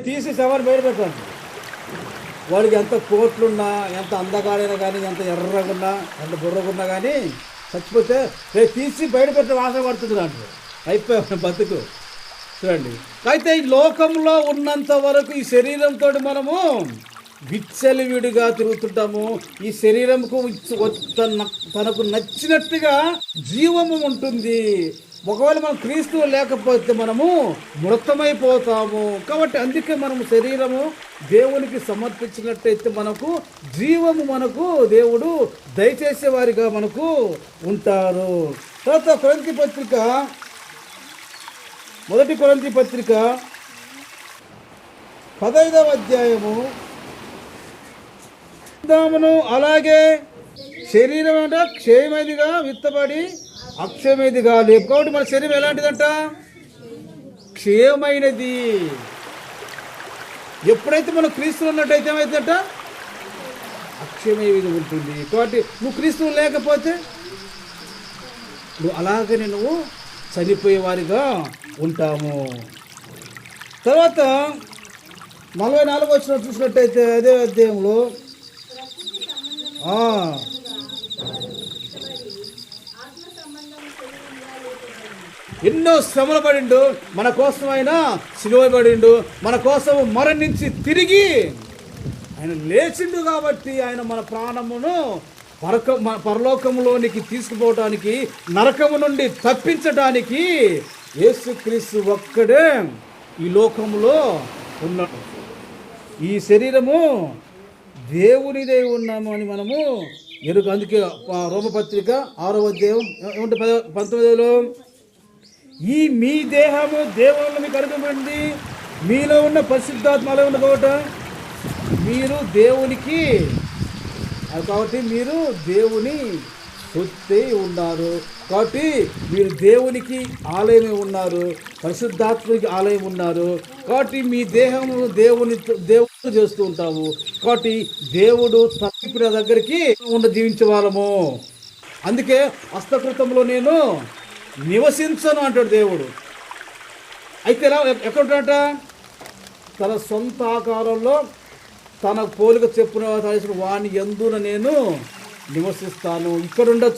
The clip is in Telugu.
తీసి శవాన్ని బయట పెట్టాలి. వాడికి ఎంత కోట్లున్నా, ఎంత అందగాడైనా కానీ, ఎంత ఎర్రగున్నా, ఎంత బుర్రగున్నా కానీ చచ్చిపోతే రేపు తీసి బయట పెట్టే వాసన పడుతుంది దాంట్లో. అయిపోయి బతుకు. చూడండి, అయితే ఈ లోకంలో ఉన్నంత వరకు ఈ శరీరంతో మనము విచ్చలివిడిగా తిరుగుతుంటాము. ఈ శరీరంకు తనకు నచ్చినట్టుగా జీవము ఉంటుంది. ఒకవేళ మనం క్రీస్తువు లేకపోతే మనము మృతమైపోతాము. కాబట్టి అందుకే మనము శరీరము దేవునికి సమర్పించినట్టయితే మనకు జీవము మనకు దేవుడు దయచేసే వారిగా మనకు ఉంటారు. తర్వాత కొరింథీ పత్రిక, మొదటి కొరింథీ పత్రిక 15వ అధ్యాయము. అలాగే శరీరం అంటే క్షయమైనదిగా విత్తబడి అక్షయమైనదిగా లేదు. కాబట్టి మన శరీరం ఎలాంటిదంట? క్షయమైనది. ఎప్పుడైతే మనం క్రీస్తులు ఉన్నట్టయితే ఏమైందంట? అక్షయమైనది ఉంటుంది. కాబట్టి నువ్వు క్రీస్తువు లేకపోతే నువ్వు అలాగనే నువ్వు చనిపోయేవారిగా ఉంటాము. తర్వాత 44వ వచనం చూసినట్టయితే అదే అధ్యాయంలో ఎన్నో శ్రమలు పడిండు, మన కోసం ఆయన సిలువ పడిండు, మన కోసం మరణించి తిరిగి ఆయన లేచిండు. కాబట్టి ఆయన మన ప్రాణమును పరలోకములోనికి తీసుకుపోవటానికి, నరకము నుండి తప్పించడానికి యేసుక్రీస్తు ఒక్కడే ఈ లోకములో ఉన్నాడు. ఈ శరీరము దేవునిదే ఉన్నాము అని మనము ఎరుక. అందుకే రోమపత్రిక 6వ అధ్యాయం ఏమంటే 19లో ఈ మీ దేహము దేవునిలో మీకు అనుగ్రహించబడింది, మీలో ఉన్న పరిశుద్ధాత్మలో ఉన్న కాబట్టి మీరు దేవునికి, కాబట్టి మీరు దేవుని సొత్తై ఉన్నారు. కాబట్టి మీరు దేవునికి ఆలయమే ఉన్నారు, పరిశుద్ధాత్మకి ఆలయం ఉన్నారు. కాబట్టి మీ దేహము దేవుడు చేస్తూ ఉంటాము. కాబట్టి దేవుడు తప్పిన దగ్గరికి జీవించే వాళ్ళము. అందుకే హస్తకృతంలో నేను నివసించను అంటాడు దేవుడు. అయితే ఎలా ఎక్కడుంటాడట? తన సొంత ఆకారంలో తన పోలిక చెప్పున వాని యందున నేను నివసిస్తాను. ఇక్కడ ఉండొచ్చు.